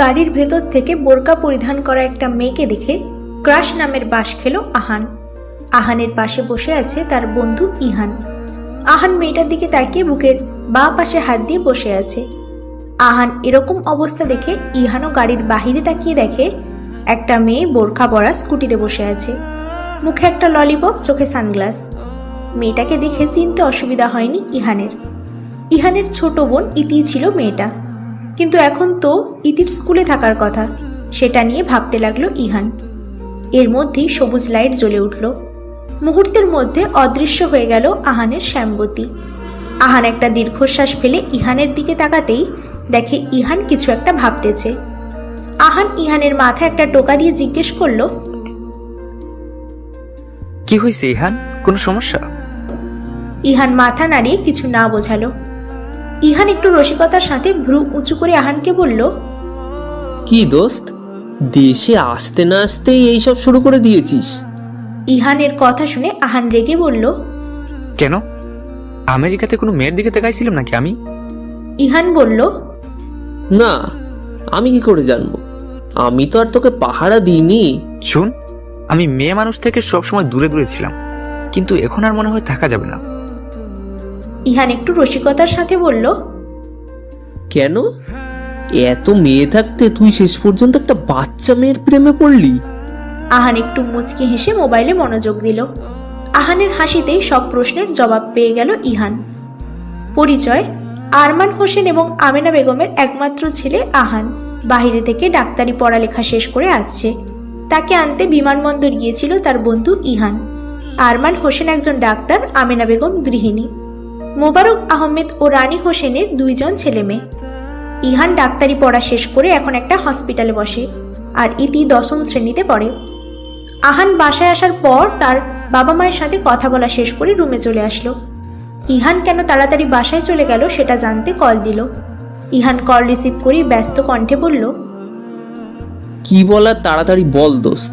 গাড়ির ভেতর থেকে বোরকা পরিধান করা একটা মেয়েকে দেখে ক্রাশ নামের বাঁশ খেলো আহান। আহানের পাশে বসে আছে তার বন্ধু ইহান। আহান মেয়েটার দিকে তাকিয়ে বুকের বাঁ পাশে হাত দিয়ে বসে আছে। আহান এরকম অবস্থা দেখে ইহানও গাড়ির বাহিরে তাকিয়ে দেখে একটা মেয়ে বোরখা পরা স্কুটিতে বসে আছে, মুখে একটা ললিপপ, চোখে সানগ্লাস। মেয়েটাকে দেখে চিনতে অসুবিধা হয়নি ইহানের। ইহানের ছোট বোন ইতি ছিল মেয়েটা, কিন্তু এখন তো ইতির স্কুলে থাকার কথা, সেটা নিয়ে ভাবতে লাগলো ইহান। এর মধ্যেই সবুজ লাইট জ্বলে উঠল। মুহূর্তের মধ্যে অদৃশ্য হয়ে গেল আহানের শ্যামবতী। আহান একটা দীর্ঘশ্বাস ফেলে ইহানের দিকে তাকাতেই দেখে ইহান কিছু একটা ভাবতেছে। আহান ইহানের মাথায় একটা টোকা দিয়ে জিজ্ঞেস করলো, কি হয়েছে ইহান, কোনো সমস্যা? ইহান মাথা নাড়িয়ে কিছু না বোঝালো। ইহান একটু রসিকতার সাথে ভ্রু উঁচু করে আহানকে বলল, কি দোস্ত, দেশে আসতে না আসতেই এইসব শুরু করে দিয়েছিস? ইহানের কথা শুনে আহান রেগে বলল, কেন? আমেরিকাতে কোনো মেয়ের দিকে তাকাইছিলাম নাকি আমি? ইহান বলল, না, আমি কি করে জানবো? আমি তো আর তোকে পাহারা দিইনি। শুন, আমি মেয়ে মানুষ থেকে সবসময় দূরে দূরে ছিলাম, কিন্তু এখন আর মনে হয় থাকা যাবে না। ইহান একটু রসিকতার সাথে বলল, কেন? এত মেয়ে থাকতে তুই শেষ পর্যন্ত একটা বাচ্চা মেয়ের প্রেমে পড়লি? আহান একটু মুচকি হেসে মোবাইলে মনোযোগ দিল। আহানের হাসিতেই সব প্রশ্নের জবাব পেয়ে গেল ইহান। পরিচয়: আরমান হোসেন এবং আমেনা বেগমের একমাত্র ছেলে আহান। বাহিরে থেকে ডাক্তারি পড়ালেখা শেষ করে আসছে। তাকে আনতে বিমানবন্দর গিয়েছিল তার বন্ধু ইহান। আরমান হোসেন একজন ডাক্তার, আমেনা বেগম গৃহিণী। মোবারক আহমেদ ও রানী হোসেনের 2 জন ছেলে মেয়ে। ইহান ডাক্তারি পড়া শেষ করে এখন একটা হসপিটালে বসে, আর ইতি 10ম শ্রেণীতে পড়ে। আহান বাসায় আসার পর তার বাবা মায়ের সাথে কথা বলা শেষ করে রুমে চলে আসলো। ইহান কেন তাড়াতাড়ি বাসায় চলে গেল সেটা জানতে কল দিল। ইহান কল রিসিভ করে ব্যস্ত কণ্ঠে বলল, কি বলার তাড়াতাড়ি বল দোস্ত।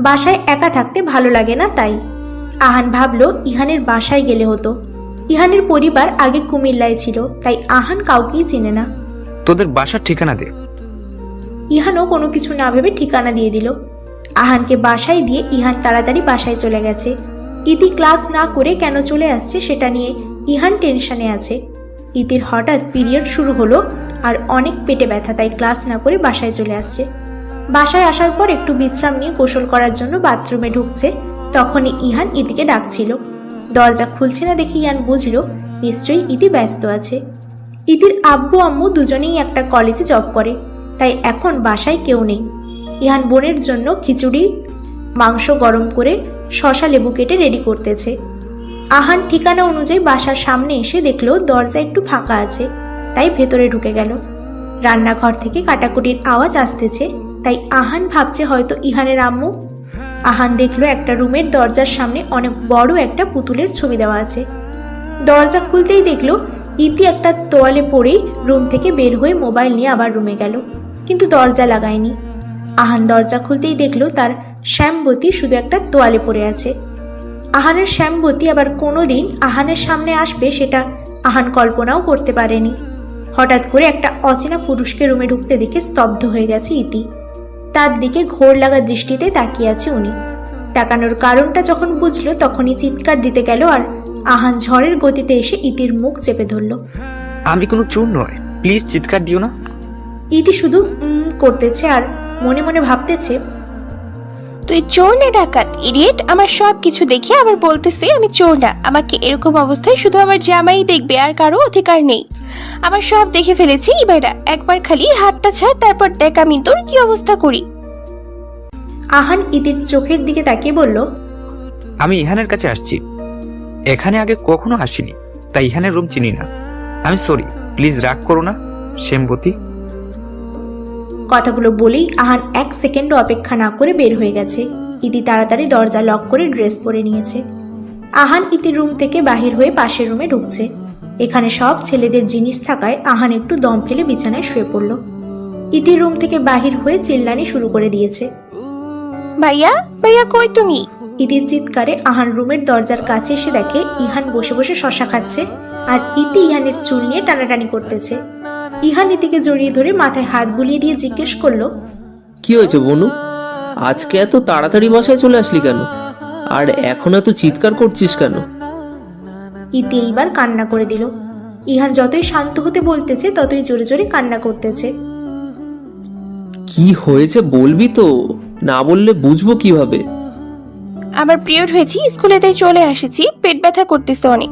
বাসায় একা থাকতে ভালো লাগে না তাই। আহান ভাবলো ইহানের বাসায় গেলে হতো। ইহানের পরিবার আগে কুমিল্লায় ছিল, তাই আহান কাউকেই চেনে না। তোদের বাসার ঠিকানা দে। ইহানও কোনো কিছু না ভেবে ঠিকানা দিয়ে দিল। আহানকে বাসায় দিয়ে ইহান তাড়াতাড়ি বাসায় চলে গেছে। ইতি ক্লাস না করে কেন চলে আসছে সেটা নিয়ে ইহান টেনশনে আছে। ইতির হঠাৎ পিরিয়ড শুরু হলো আর অনেক পেটে ব্যথা, তাই ক্লাস না করে বাসায় চলে আসছে। বাসায় আসার পর একটু বিশ্রাম নিয়ে গোসল করার জন্য বাথরুমে ঢুকছে, তখনই ইহান ইতিকে ডাকছিল। দরজা খুলছে না দেখে ইহান বুঝলো নিশ্চয়ই ইতি ব্যস্ত আছে। ইতির আব্বু আম্মু দুজনেই একটা কলেজে জব করে, তাই এখন বাসায় কেউ নেই। ইহান বোনের জন্য খিচুড়ি, মাংস গরম করে শসা লেবু কেটে রেডি করতেছে। আহান ঠিকানা অনুযায়ী বাসার সামনে এসে দেখলো দরজা একটু ফাঁকা আছে, তাই ভেতরে ঢুকে গেল। রান্নাঘর থেকে কাটাকুটির আওয়াজ আসতেছে, তাই আহান ভাবছে হয়তো ইহানের আম্মু। আহান দেখলো একটা রুমের দরজার সামনে অনেক বড় একটা পুতুলের ছবি দেওয়া আছে। দরজা খুলতেই দেখলো ইতি একটা তোয়ালে পরেই রুম থেকে বের হয়ে মোবাইল নিয়ে আবার রুমে গেল, কিন্তু দরজা লাগায়নি। আহান দরজা খুলতেই দেখলো তার শ্যামবতী শুধু একটা তোয়ালে পরে আছে। আহানের শ্যামবতী আবার কোনোদিন আহানের সামনে আসবে সেটা আহান কল্পনাও করতে পারেনি। হঠাৎ করে একটা অচেনা পুরুষকে রুমে ঢুকতে দেখে স্তব্ধ হয়ে গেছে ইতি। তার দিকে ঘোর লাগা দৃষ্টিতে তাকিয়ে আছে উনি। তাকানোর কারণটা যখন বুঝলো তখনই চিৎকার দিতে গেল, আর আহান ঝড়ের গতিতে এসে ইতির মুখ চেপে ধরল। আমি কোনো চোর নয়, প্লিজ চিৎকার দিও না। ইতি শুধু করতেছে আর মনে মনে ভাবতেছে, তুই চোর না ডাকাত, ইডিয়েট। আমার সব কিছু দেখে আবার বলতেছে আমি চোর না। আমাকে এরকম অবস্থায় শুধু আমার জামাই দেখবে, আর কারো অধিকার নেই। আমার সব দেখে ফেলেছি, এবার একবার খালি হাতটা ছাড়, তারপর দেখ আমি তোর কি অবস্থা করি। আহান ইতির চোখের দিকে তাকিয়ে বলল, আমি ইহানের কাছে আসছি, এখানে আগে কখনো আসিনি, তাই ইহানের রুম চিনি না। আমি সরি, প্লিজ রাগ করো না শ্যামবতী। কথাগুলো বলেই আহান 1 সেকেন্ডও অপেক্ষা না করে বের হয়ে গেছে। ইতি তাড়াতাড়ি দরজা লক করে ড্রেস পরে নিয়েছে। আহান ইতির রুম থেকে বাহির হয়ে পাশের রুমে ঢুকছে। এখানে সব ছেলেদের জিনিস থাকায় আহান একটু দম ফেলে বিছানায় শুয়ে পড়ল। ইতির রুম থেকে বাহির হয়ে চিল্লানি শুরু করে দিয়েছে, ভাইয়া ভাইয়া কই তুমি? ইতির চিৎকারে আহান রুমের দরজার কাছে এসে দেখে ইহান বসে বসে শসা খাচ্ছে, আর ইতি ইহানের চুল নিয়ে টানাটানি করতেছে। ইহান ইতিকে জড়িয়ে ধরে মাথায় হাত বুলিয়ে দিয়ে জিজ্ঞেস করলো, কি হয়েছে বনু? আজকে এত তাড়াতাড়ি বাসায় চলে আসলি কেন? আর এখন এত চিৎকার করছিস কেন? ইতি এইবার কান্না করে দিল। ইহান যতই শান্ত হতে বলতেছে ততই জোরে জোরে কান্না করতেছে। কি হয়েছে বলবি তো, না বললে বুঝবো কিভাবে? আমার পিরিয়ড হয়েছে, স্কুলে তাই চলে এসেছি, পেট ব্যথা করতেছে অনেক।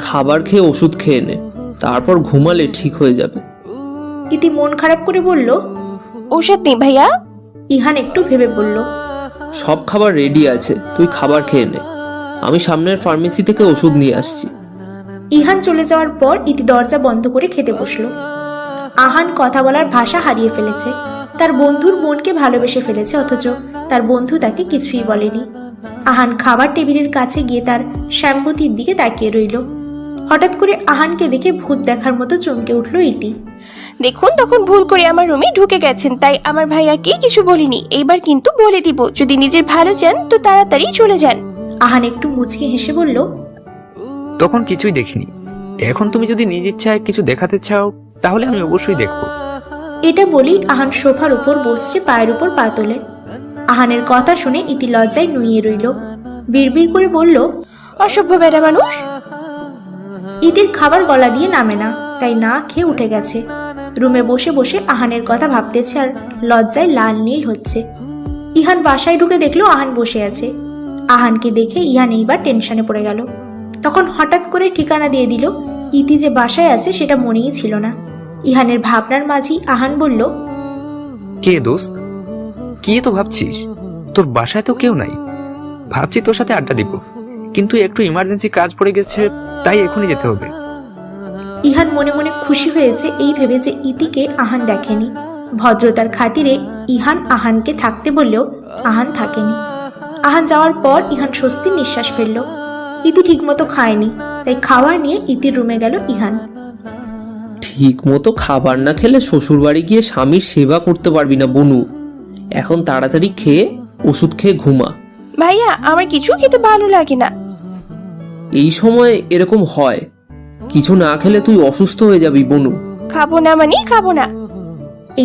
খাবার খেয়ে ওষুধ খেয়ে নে, তারপর ঘুমালে ঠিক হয়ে যাবে। ইতি মন খারাপ করে বলল। ঔষধ নেই ভাইয়া? ইহান একটু ভেবে বলল, সব খাবার রেডি আছে, তুই খাবার খেয়ে নে, আমি সামনের ফার্মেসি থেকে ওষুধ নিয়ে আসছি। ইহান চলে যাওয়ার পর ইতি দরজা বন্ধ করে খেতে বসলো। আহান কথা বলার ভাষা হারিয়ে ফেলেছে। তার বন্ধুর বোনকে ভালোবেসে ফেলেছে, অথচ তার বন্ধু তাকে কিছুই বলেনি। আহান খাবার টেবিলের কাছে গিয়ে তার শ্যাম্পুতির দিকে তাকিয়ে রইল। হঠাৎ করে আহানকে দেখে ভূত দেখার মতো চমকে উঠল ইতি। দেখুন, তখন ভুল করে আমার রুমে ঢুকে গেছেন, তাই আমার ভাইয়াকে কিছু বলিনি। এইবার কিন্তু বলে দিব, যদি নিজের ভালো চান তো তাড়াতাড়ি চলে যান। আহান একটু মুচকি হেসে বলল, তখন কিছুই দেখিনি। এখন তুমি যদি নিজ ইচ্ছায় কিছু দেখাতে চাও তাহলে আমি অবশ্যই দেখব। এটা বলেই আহান সোফার উপর বসছে, পায়ের উপর পা তোলে। আহানের কথা শুনে ইতি লজ্জায় নুইয়ে রইল। বিড়বিড় করে বলল, অসভ্য বেড়া মানুষ। ইতির খাবার গলা দিয়ে নামে না, তাই না খেয়ে উঠে গেছে। রুমে বসে বসে আহানের কথা ভাবতেছে আর লজ্জায় লাল নীল হচ্ছে। ইহান বাসায় ঢুকে দেখলো আহান বসে আছে। আহানকে দেখে ইহান এইবার টেনশনে পড়ে গেল। তখন হঠাৎ করে ঠিকানা দিয়ে দিল। ইতি যে বাসায় আছে সেটা মনেই ছিল না। ইহানের ভাবনার মাঝেই আহান বলল, কে দোস্ত? কি তো ভাবছিস? তোর বাসায় তো কেউ নাই। ভাবছি তোর সাথে আড্ডা দিব, কিন্তু একটু ইমার্জেন্সি কাজ পড়ে গেছে, তাই এখনই যেতে হবে। ইহান মনে মনে খুশি হয়েছে এই ভেবে যে ইতিকে আহান দেখেনি। ভদ্রতার খাতিরে ইহান আহানকে থাকতে বললেও আহান থাকেনি। আহান যাওয়ার পর ইহান স্বস্তির নিঃশ্বাস ফেলল। ইতি ঠিকমতো খায়নি, তাই খাবার নিয়ে ইতির রুমে গেল ইহান। ঠিক মতো খাবার না খেলে শ্বশুর বাড়ি গিয়ে স্বামীর সেবা করতে পারবি না বনু। এখন তাড়াতাড়ি খেয়ে ওষুধ খেয়ে ঘুমা। ভাইয়া, আমার কিছু খেতে ভালো লাগে না। এই সময় এরকম হয়, কিছু না খেলে তুই অসুস্থ হয়ে যাবি বনু। খাবো না মানে খাবো না।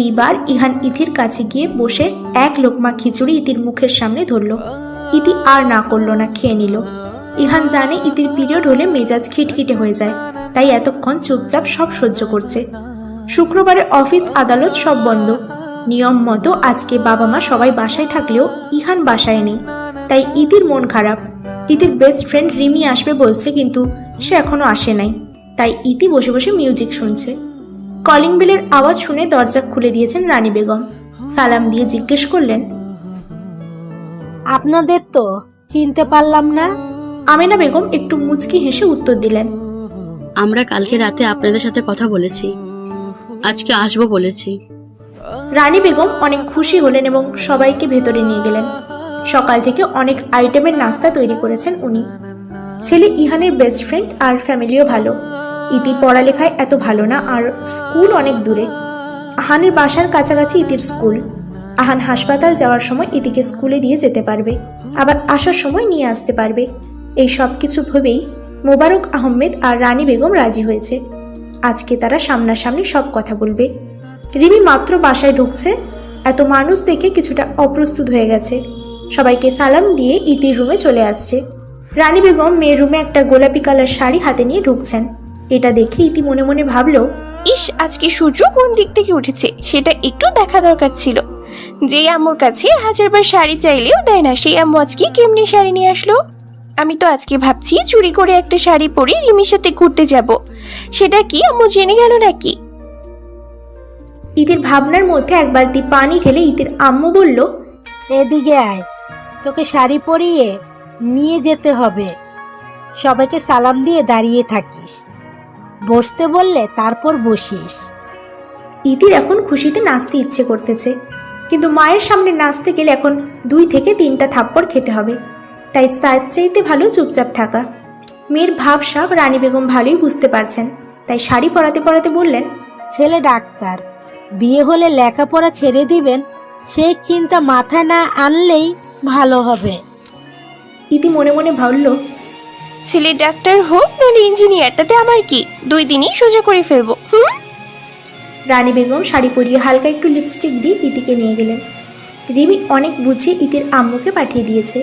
এইবার ইহান ইতির কাছে গিয়ে বসে এক লোকমা খিচুড়ি ইতির মুখের সামনে ধরল। ইতি আর না করলো না, খেয়ে নিল। ইহান জানে ইতির পিরিয়ড হলে মেজাজ খিটখিটে হয়ে যায়, তাই এতক্ষণ চুপচাপ সব সহ্য করছে। শুক্রবারে অফিস আদালত সব বন্ধ। নিয়ম মতো আজকে বাবা মা সবাই বাসায় থাকলেও ইহান বাসায় নেই, তাই ইতির মন খারাপ। ইতির বেস্ট ফ্রেন্ড রিমি আসবে বলছে, কিন্তু সে এখনো আসে নাই। তাই ইতি বসে বসে মিউজিক শুনছে। কলিং বেলের আওয়াজ শুনে দরজা খুলে দিয়েছেন রানী বেগম। সালাম দিয়ে জিজ্ঞেস করলেন, আপনাদের তো চিনতে পারলাম না। আমেনা বেগম একটু মুচকি হেসে উত্তর দিলেন, আমরা কালকে রাতে আপনাদের সাথে কথা বলেছি, আজকে আসবো বলেছি। রানী বেগম অনেক খুশি হলেন এবং সবাইকে ভেতরে নিয়ে গেলেন। সকাল থেকে অনেক আইটেমের নাস্তা তৈরি করেছেন উনি। ছেলে ইহানের বেস্ট ফ্রেন্ড আর ফ্যামিলিও ভালো। ইতি পড়ালেখায় এত ভালো না, আর স্কুল অনেক দূরে। আহানের বাসার কাছাকাছি ইতির স্কুল। আহান হাসপাতাল যাওয়ার সময় ইতিকে স্কুলে দিয়ে যেতে পারবে, আবার আসার সময় নিয়ে আসতে পারবে। এই সব কিছু ভেবেই মোবারক আহমেদ আর রানী বেগম রাজি হয়েছে। আজকে তারা সামনাসামনি সব কথা বলবে। রিমি মাত্র বাসায় ঢুকছে, এত মানুষ দেখে কিছুটা অপ্রস্তুত হয়ে গেছে। সবাইকে সালাম দিয়ে ইতির রুমে চলে আসছে। রানী বেগম মেয়ের রুমে একটা গোলাপি কালার শাড়ি হাতে নিয়ে ঢুকছেন। এটা দেখে ইতি মনে মনে ভাবলো, ইস, আজকে সূর্য কোন দিক থেকে উঠেছে সেটা একটু দেখা দরকার ছিল। যে আম্মুর কাছে 1000বার শাড়ি চাইলেও দেয় না, সেই আম্মু আজকে কেমনি শাড়ি নিয়ে আসলো। আমি তো আজকে ভাবছি চুরি করে একটা শাড়ি পরে রিমির সাথে ঘুরতে যাব। সেটা কি আম্মু জেনে গেল নাকি? ইতির ভাবনার মধ্যে এক বালতি পানি ঢেলে ইতির আম্মু বলল, এদিকে আয়, তোকে শাড়ি পরিয়ে নিয়ে যেতে হবে। সবাইকে সালাম দিয়ে দাঁড়িয়ে থাকিস, বসতে বললে তারপর বসিস। ইতির এখন খুশিতে নাচতে ইচ্ছে করতেছে, কিন্তু মায়ের সামনে নাচতে গেলে এখন 2 থেকে 3টা থাপ্পড় খেতে হবে। তাই তার চাইতে ভালো চুপচাপ থাকা। মেয়ের ভাবসাব রানী বেগম ভালোই বুঝতে পারছেন, তাই শাড়ি পরাতে পরাতে বললেন, ছেলে ডাক্তার, বিয়ে হলে লেখাপড়া ছেড়ে দিবেন, সেই চিন্তা মাথায় না আনলেই ভালো হবে। ইতি মনে মনে ভাবল, ছেলে ডাক্তার হোক নইলে ইঞ্জিনিয়ার, তাতে আমার কি? 2 দিনই সোজা করে ফেলবো। রানী বেগম শাড়ি পরিয়ে হালকা একটু লিপস্টিক দিয়ে ইতিকে নিয়ে গেলেন। রিমি অনেক বুঝিয়ে ইতির আম্মুকে পাঠিয়ে দিয়েছে।